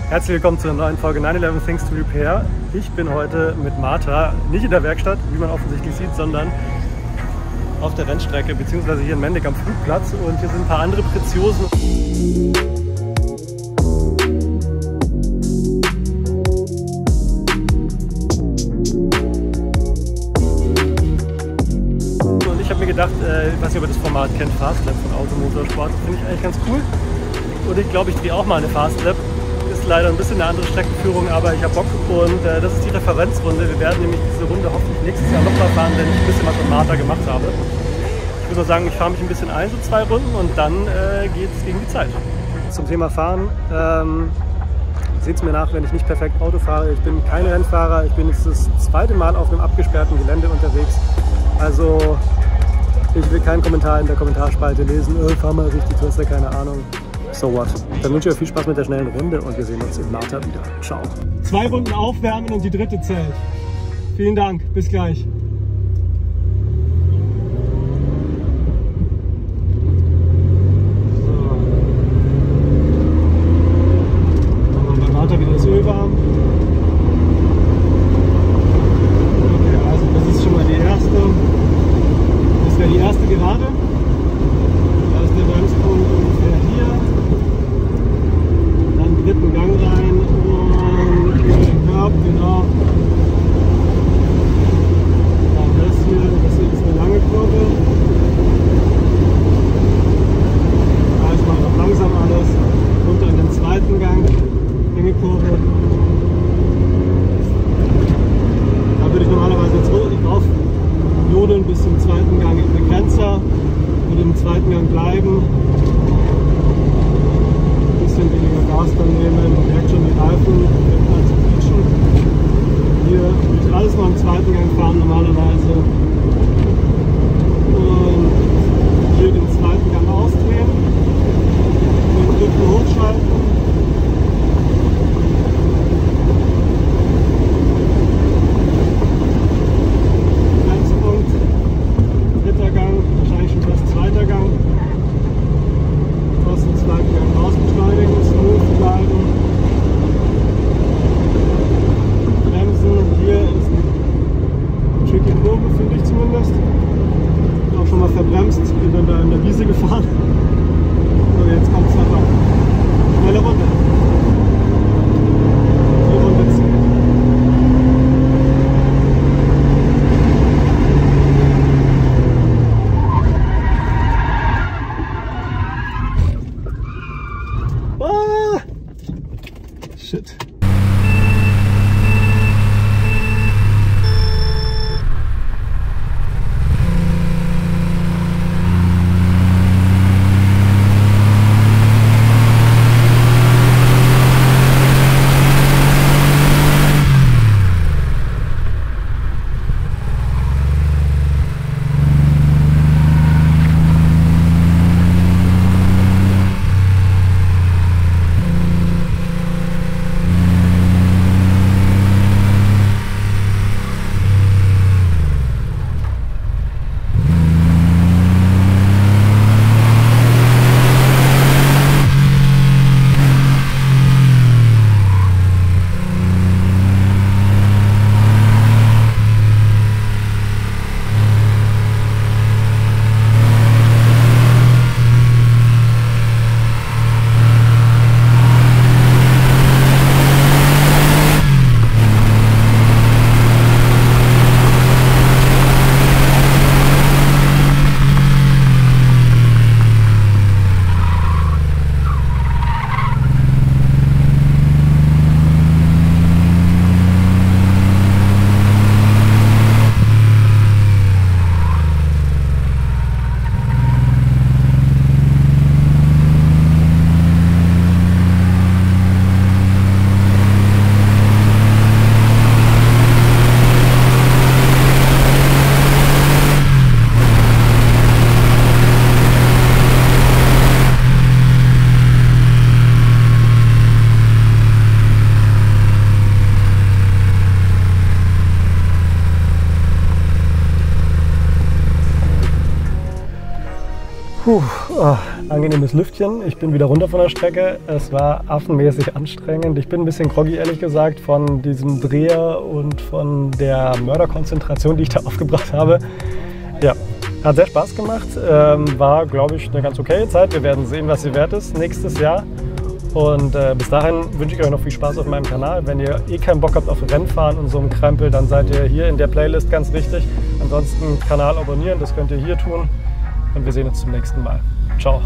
Herzlich willkommen zu einer neuen Folge 911 Things to Repair. Ich bin heute mit Martha nicht in der Werkstatt, wie man offensichtlich sieht, sondern auf der Rennstrecke, beziehungsweise hier in Mendig am Flugplatz. Und hier sind ein paar andere Preziosen. Und ich habe mir gedacht, ich weiß nicht, ob ihr das Format kennt, Fastlap von Automotorsport. Das finde ich eigentlich ganz cool. Und ich glaube, ich drehe auch mal eine Fastlap. Ist leider ein bisschen eine andere Streckenführung, aber ich habe Bock und das ist die Referenzrunde. Wir werden nämlich diese Runde hoffentlich nächstes Jahr nochmal fahren, wenn ich ein bisschen was mit Martha gemacht habe. Ich würde mal sagen, ich fahre mich ein bisschen ein, so 2 Runden und dann geht es gegen die Zeit. Zum Thema Fahren, seht es mir nach, wenn ich nicht perfekt Auto fahre. Ich bin kein Rennfahrer, ich bin jetzt das 2. Mal auf einem abgesperrten Gelände unterwegs. Also ich will keinen Kommentar in der Kommentarspalte lesen, fahr mal richtig, du hast ja keine Ahnung. So what? Dann wünsche ich euch viel Spaß mit der schnellen Runde und wir sehen uns in Martha wieder. Ciao. 2 Runden aufwärmen und die 3. zählt. Vielen Dank, bis gleich. So. Machen wir bei Martha wieder das Öl warm. Okay, also das ist schon mal die erste. Das wäre die erste Gerade. Da ist der Bremspunkt ungefähr hier. 3. Gang rein und über den Körb, genau. Dann das hier ist eine lange Kurve. Da ist mal noch langsam alles. Runter in den 2. Gang, enge Kurve. Da würde ich normalerweise jetzt drauf jodeln bis zum 2. Gang im Begrenzer und im 2. Gang bleiben. Weniger Gas dann nehmen, man merkt schon die Reifen, mal zu quietschen. Hier würde ich alles mal im 2. Gang fahren normalerweise. Und hier den 2. Gang ausdrehen, den 3. hochschalten. Bremspunkt, 3. Gang, wahrscheinlich schon fast 2. Gang. Aus dem 2. Gang rausbeschleunigen, smooth bleiben. Bremsen, hier ist eine tricky Kurve, finde ich zumindest. Bin auch schon mal verbremst, bin dann da in der Wiese gefahren. So, jetzt kommt es einfach. Schnelle Runde. Die Runde zählt. Shit. angenehmes Lüftchen. Ich bin wieder runter von der Strecke. Es war affenmäßig anstrengend. Ich bin ein bisschen groggy, ehrlich gesagt, von diesem Dreher und von der Mörderkonzentration, die ich da aufgebracht habe. Ja, hat sehr Spaß gemacht. War, glaube ich, eine ganz okaye Zeit. Wir werden sehen, was sie wert ist nächstes Jahr. Und bis dahin wünsche ich euch noch viel Spaß auf meinem Kanal. Wenn ihr eh keinen Bock habt auf Rennfahren und so einen Krempel, dann seid ihr hier in der Playlist ganz richtig. Ansonsten Kanal abonnieren, das könnt ihr hier tun. Und wir sehen uns zum nächsten Mal. Ciao.